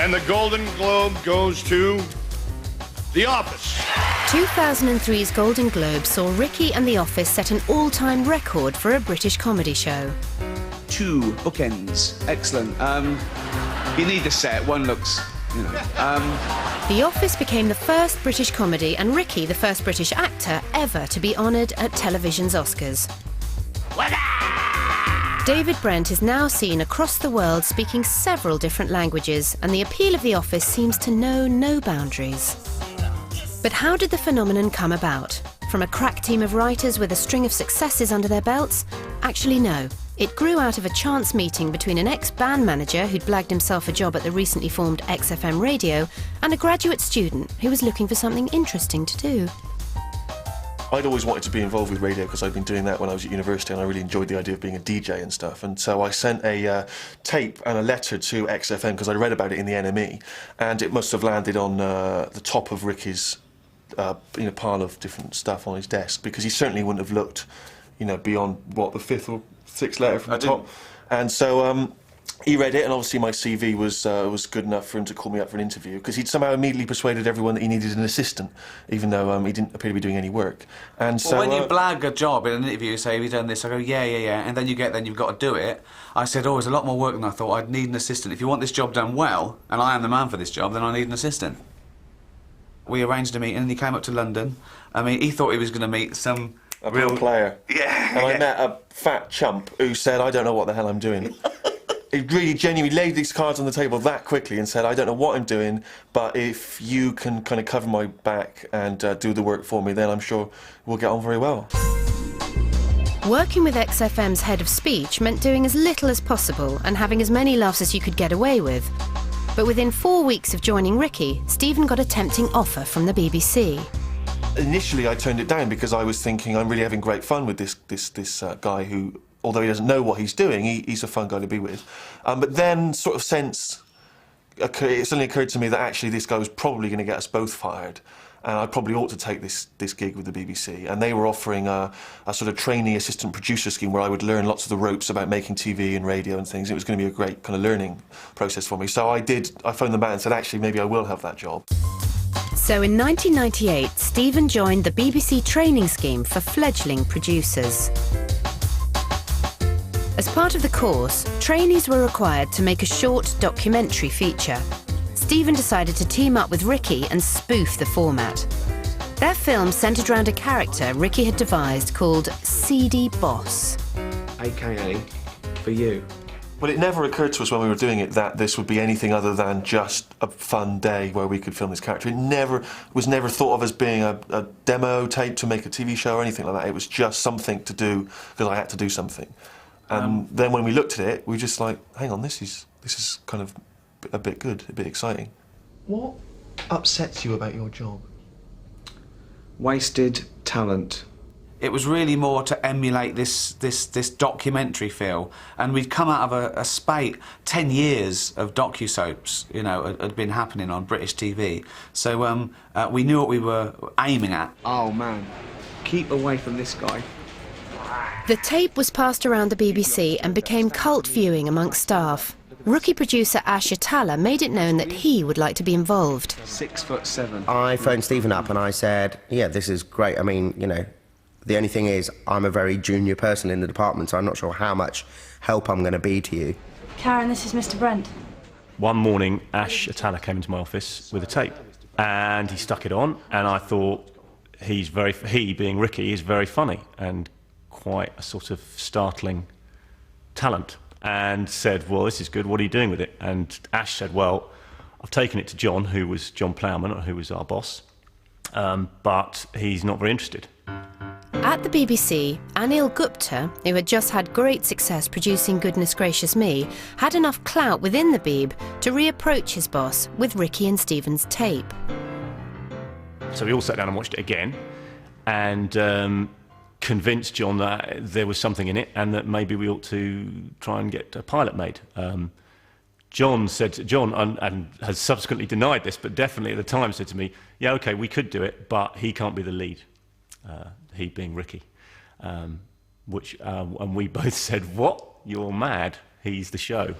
And the Golden Globe goes to The Office. 2003's Golden Globe saw Ricky and The Office set an all-time record for a British comedy show. 2 bookends. Excellent. You need the set. One looks, you know. The Office became the first British comedy and Ricky the first British actor ever to be honoured at television's Oscars. David Brent is now seen across the world speaking several different languages, and the appeal of The Office seems to know no boundaries. But how did the phenomenon come about? From a crack team of writers with a string of successes under their belts? Actually, no. It grew out of a chance meeting between an ex-band manager who'd blagged himself a job at the recently formed XFM radio and a graduate student who was looking for something interesting to do. I'd always wanted to be involved with radio because I'd been doing that when I was at university, and I really enjoyed the idea of being a DJ and stuff. And so I sent a tape and a letter to XFM because I read about it in the NME, and it must have landed on the top of Ricky's pile of different stuff on his desk, because he certainly wouldn't have looked, beyond what, the 5th or 6th letter from the top. And so he read it, and obviously my CV was good enough for him to call me up for an interview, because he'd somehow immediately persuaded everyone that he needed an assistant, even though he didn't appear to be doing any work. And so when you blag a job in an interview, you say, have you done this? I go, yeah, and then you've got to do it. I said, it's a lot more work than I thought. I'd need an assistant. If you want this job done well, and I am the man for this job, then I need an assistant. We arranged a meeting, and he came up to London. I mean, he thought he was going to meet some real player. Yeah. And I met a fat chump who said, I don't know what the hell I'm doing. He really genuinely laid these cards on the table that quickly and said, I don't know what I'm doing, but if you can kind of cover my back and do the work for me, then I'm sure we'll get on very well. Working with XFM's head of speech meant doing as little as possible and having as many laughs as you could get away with. But within 4 weeks of joining Ricky, Stephen got a tempting offer from the BBC. Initially, I turned it down because I was thinking I'm really having great fun with this guy who, although he doesn't know what he's doing, he's a fun guy to be with. But then, it suddenly occurred to me that actually this guy was probably going to get us both fired, and I probably ought to take this gig with the BBC. And they were offering a sort of trainee assistant producer scheme where I would learn lots of the ropes about making TV and radio and things. It was going to be a great kind of learning process for me. So I phoned them out and said, actually, maybe I will have that job. So in 1998, Stephen joined the BBC training scheme for fledgling producers. As part of the course, trainees were required to make a short documentary feature. Stephen decided to team up with Ricky and spoof the format. Their film centred around a character Ricky had devised called Seedy Boss. AKA for you. Well, it never occurred to us when we were doing it that this would be anything other than just a fun day where we could film this character. It was never thought of as being a demo tape to make a TV show or anything like that. It was just something to do because I had to do something. And then when we looked at it, we were just like, hang on, this is kind of a bit good, a bit exciting. What upsets you about your job? Wasted talent. It was really more to emulate this documentary feel, and we'd come out of a spate. 10 years of docu-soaps, had been happening on British TV. So we knew what we were aiming at. Oh man, keep away from this guy. The tape was passed around the BBC and became cult viewing amongst staff. Rookie producer Ash Atala made it known that he would like to be involved. 6'7". I phoned Stephen up and I said, yeah, this is great. I mean, the only thing is I'm a very junior person in the department, so I'm not sure how much help I'm going to be to you. Karen, this is Mr. Brent. One morning, Ash Atala came into my office with a tape, and he stuck it on, and I thought he, being Ricky, is very funny and quite a sort of startling talent, and said, well, this is good, what are you doing with it? And Ash said, well, I've taken it to John, who was John Plowman, who was our boss, but he's not very interested. At the BBC, Anil Gupta, who had just had great success producing Goodness Gracious Me, had enough clout within the Beeb to reapproach his boss with Ricky and Stephen's tape. So we all sat down and watched it again, and convinced John that there was something in it and that maybe we ought to try and get a pilot made. John said to John, and has subsequently denied this, but definitely at the time said to me, yeah, okay, we could do it, but he can't be the lead. He being Ricky. And we both said, what? You're mad. He's the show.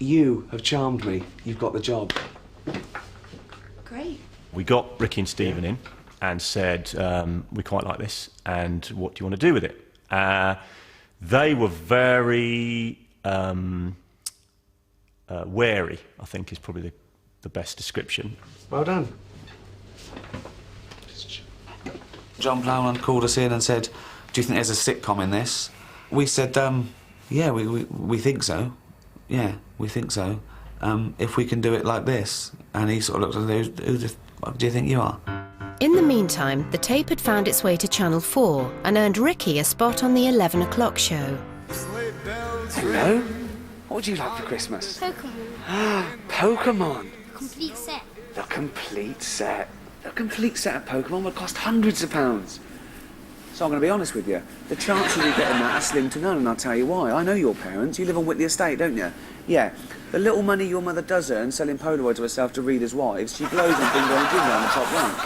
You have charmed me. You've got the job. Great. We got Ricky and Stephen in and said, we quite like this, and what do you want to do with it? They were very wary, I think is probably the best description. Well done. John Plowman called us in and said, do you think there's a sitcom in this? We said, yeah, we think so. Yeah, we think so. If we can do it like this. And he sort of looked at us, who the fuck do you think you are? In the meantime, the tape had found its way to Channel 4 and earned Ricky a spot on the 11 o'clock show. Hello? What would you like for Christmas? Pokemon. Pokemon? Complete set. The complete set. The complete set of Pokemon would cost hundreds of pounds. So I'm going to be honest with you. The chances of you getting that are slim to none, and I'll tell you why. I know your parents. You live on Whitley Estate, don't you? Yeah. The little money your mother does earn selling Polaroids of herself to readers' wives, she blows on bingo and jingo on the top rank.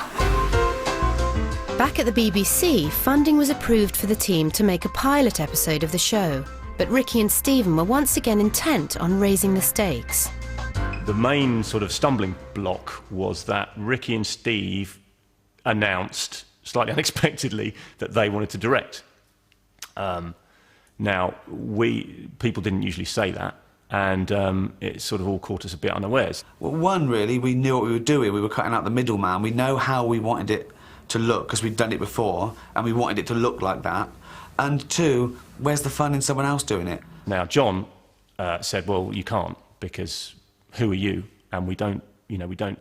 Back at the BBC, funding was approved for the team to make a pilot episode of the show. But Ricky and Stephen were once again intent on raising the stakes. The main sort of stumbling block was that Ricky and Steve announced, slightly unexpectedly, that they wanted to direct. Now, people didn't usually say that, and it sort of all caught us a bit unawares. Well, one, really, we knew what we were doing. We were cutting out the middleman. We know how we wanted it to look, because we'd done it before, and we wanted it to look like that. And two, where's the fun in someone else doing it? Now, John said, well, you can't, because who are you? And we don't,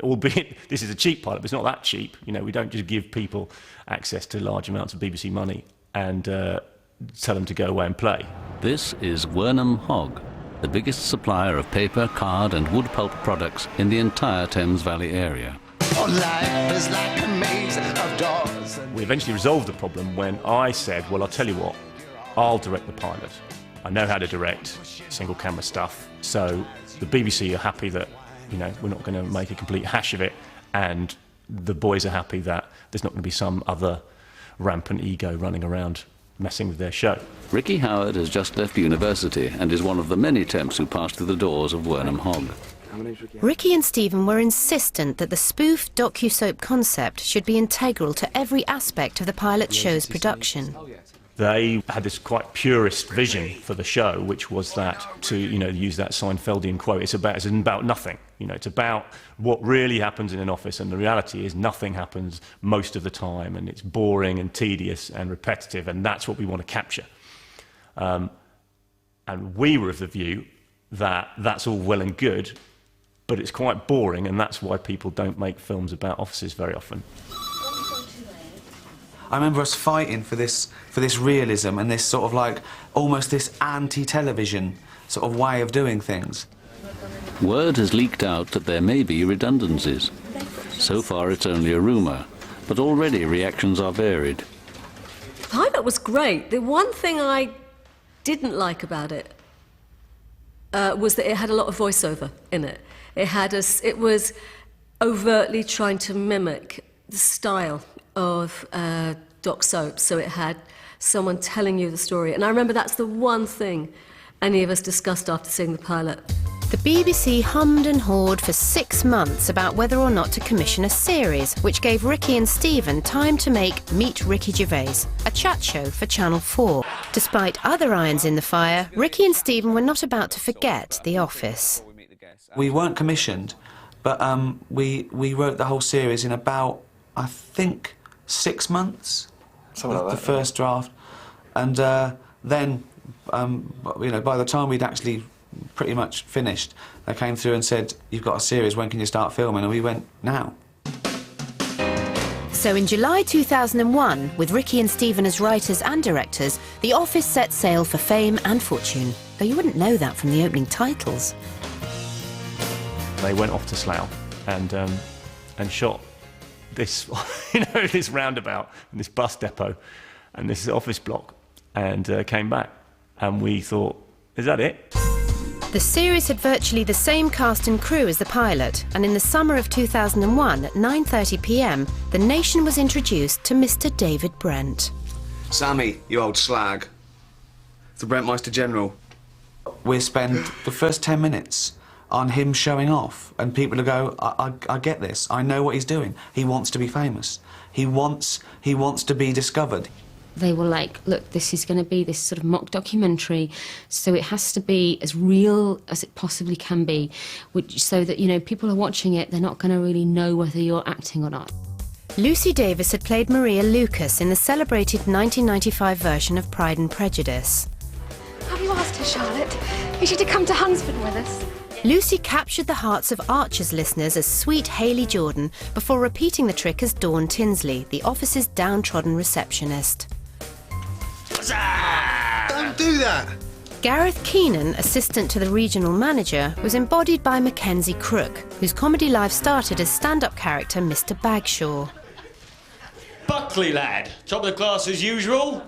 albeit this is a cheap pilot, but it's not that cheap. We don't just give people access to large amounts of BBC money and tell them to go away and play. This is Wernham Hogg, the biggest supplier of paper, card and wood pulp products in the entire Thames Valley area. Life is like a maze of doors. We eventually resolved the problem when I said, well, I'll tell you what, I'll direct the pilot. I know how to direct single camera stuff, so the BBC are happy that, we're not going to make a complete hash of it, and the boys are happy that there's not going to be some other rampant ego running around messing with their show. Ricky Howard has just left university and is one of the many temps who passed through the doors of Wernham Hogg. Ricky and Stephen were insistent that the spoof docu-soap concept should be integral to every aspect of the pilot show's production. They had this quite purist vision for the show, which was that, to use that Seinfeldian quote, it's about nothing. It's about what really happens in an office, and the reality is nothing happens most of the time, and it's boring and tedious and repetitive, and that's what we want to capture. And we were of the view that that's all well and good, but it's quite boring, and that's why people don't make films about offices very often. I remember us fighting for this realism and this sort of like almost this anti-television sort of way of doing things. Word has leaked out that there may be redundancies. So far it's only a rumour, but already reactions are varied. The pilot was great. The one thing I didn't like about it was that it had a lot of voiceover in it. It was overtly trying to mimic the style of doc soap, so it had someone telling you the story. And I remember that's the one thing any of us discussed after seeing the pilot. The BBC hummed and hawed for 6 months about whether or not to commission a series, which gave Ricky and Stephen time to make Meet Ricky Gervais, a chat show for Channel 4. Despite other irons in the fire, Ricky and Stephen were not about to forget The Office. We weren't commissioned, but we wrote the whole series in about, I think, 6 months. Something like that. The first draft. And then, by the time we'd actually pretty much finished, they came through and said, you've got a series, when can you start filming? And we went, now. So in July 2001, with Ricky and Stephen as writers and directors, The Office set sail for fame and fortune. Though you wouldn't know that from the opening titles. They went off to Slough and shot this, this roundabout and this bus depot and this office block, and came back. And we thought, is that it? The series had virtually the same cast and crew as the pilot, and in the summer of 2001 at 9:30 p.m, the nation was introduced to Mr. David Brent. Sammy, you old slag. The Brentmeister General. We spend the first 10 minutes on him showing off, and people will go, I get this, I know what he's doing. He wants to be famous. He wants to be discovered. They were like, look, this is going to be this sort of mock documentary, so it has to be as real as it possibly can be, so that, you know, people are watching it, they're not going to really know whether you're acting or not. Lucy Davis had played Maria Lucas in the celebrated 1995 version of Pride and Prejudice. Have you asked her, Charlotte? Is she to come to Huntsford with us? Lucy captured the hearts of Archer's listeners as sweet Hayley Jordan before repeating the trick as Dawn Tinsley, the office's downtrodden receptionist. Don't do that! Gareth Keenan, assistant to the regional manager, was embodied by Mackenzie Crook, whose comedy life started as stand-up character Mr. Bagshaw. Buckley, lad. Top of the class as usual.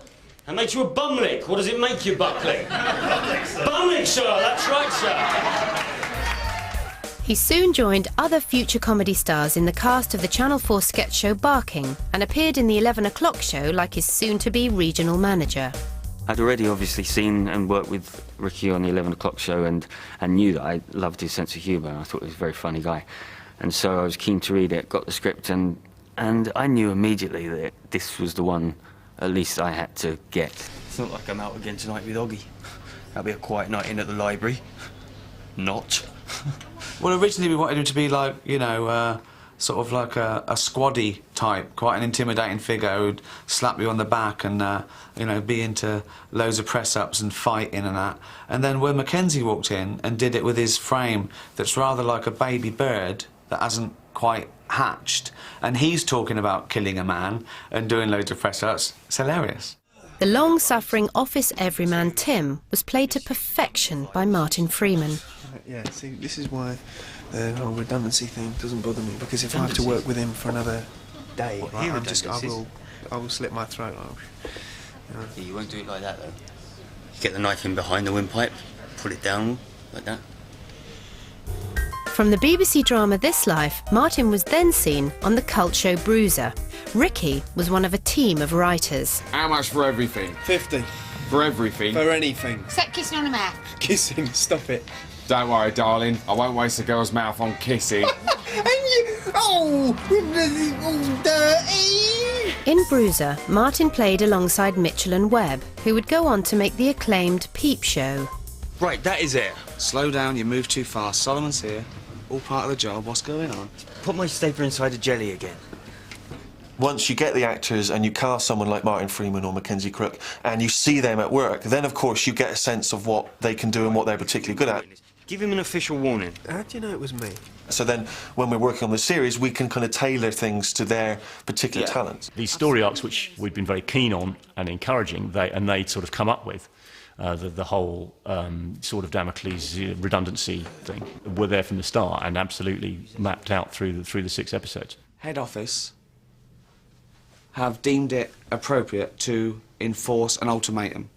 And makes you a bumlick. What does it make you, Buckley? Bumlick, sir. That's right, sir. He soon joined other future comedy stars in the cast of the Channel 4 sketch show Barking and appeared in the 11 o'clock show like his soon-to-be regional manager. I'd already obviously seen and worked with Ricky on the 11 o'clock show and knew that I loved his sense of humour. I thought he was a very funny guy. And so I was keen to read it, got the script, and I knew immediately that this was the one at least I had to get. It's not like I'm out again tonight with Hoggy. That'll be a quiet night in at the library. Not. Well, originally we wanted him to be like, you know, sort of like a squaddy type, quite an intimidating figure who'd slap you on the back and, you know, be into loads of press-ups and fighting and that. And then when Mackenzie walked in and did it with his frame that's rather like a baby bird that hasn't quite hatched, and he's talking about killing a man and doing loads of press-ups, it's hilarious. The long-suffering office everyman Tim was played to perfection by Martin Freeman. Yeah, see, this is why the whole redundancy thing doesn't bother me, because if I have to work with him for another day, right, I will slit my throat. Yeah, you won't do it like that, though. You get the knife in behind the windpipe, pull it down like that. From the BBC drama This Life, Martin was then seen on the cult show Bruiser. Ricky was one of a team of writers. How much for everything? 50. For everything? For anything. Except kissing on a mouth. Kissing, stop it. Don't worry, darling. I won't waste a girl's mouth on kissing. In Bruiser, Martin played alongside Mitchell and Webb, who would go on to make the acclaimed Peep Show. Right, that is it. Slow down, you move too fast. Solomon's here. All part of the job. What's going on? Put my stapler inside the jelly again. Once you get the actors and you cast someone like Martin Freeman or Mackenzie Crook and you see them at work, then of course you get a sense of what they can do and what they're particularly good at. Give him an official warning. How do you know it was me? So then when we're working on the series, we can kind of tailor things to their particular talents. These story arcs, which we've been very keen on and encouraging, they'd sort of come up with, the whole sort of Damocles redundancy thing, were there from the start and absolutely mapped out through the 6 episodes. Head office have deemed it appropriate to enforce an ultimatum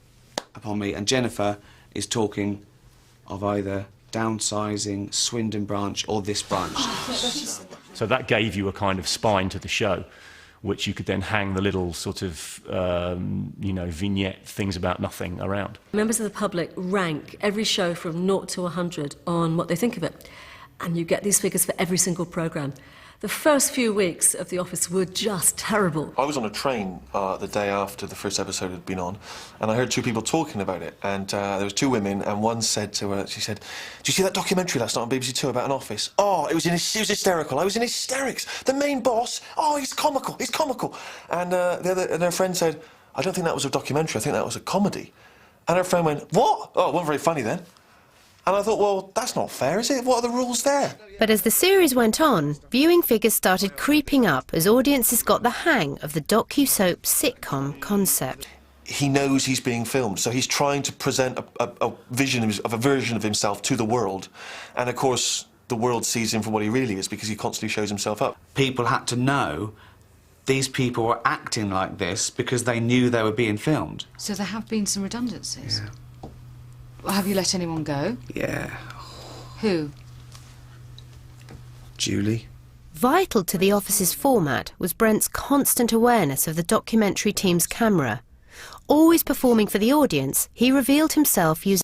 upon me, and Jennifer is talking of either downsizing Swindon branch or this branch. So that gave you a kind of spine to the show, which you could then hang the little sort of, you know, vignette things about nothing around. Members of the public rank every show from 0 to 100 on what they think of it, and you get these figures for every single programme. The first few weeks of The Office were just terrible. I was on a train the day after the first episode had been on, and I heard 2 people talking about it, and there was 2 women, and one said to her, she said, "Did you see that documentary last night on BBC 2 about an office? Oh, it was hysterical. I was in hysterics. The main boss, oh, he's comical. And and her friend said, "I don't think that was a documentary, I think that was a comedy." And her friend went, "What? Oh, it wasn't very funny then." And I thought, well, that's not fair, is it? What are the rules there? But as the series went on, viewing figures started creeping up as audiences got the hang of the docu-soap sitcom concept. He knows he's being filmed, so he's trying to present a version of himself to the world. And of course, the world sees him for what he really is because he constantly shows himself up. People had to know these people were acting like this because they knew they were being filmed. So there have been some redundancies? Yeah. Have you let anyone go? Yeah. Who? Julie. Vital to The Office's format was Brent's constant awareness of the documentary team's camera. Always performing for the audience, he revealed himself using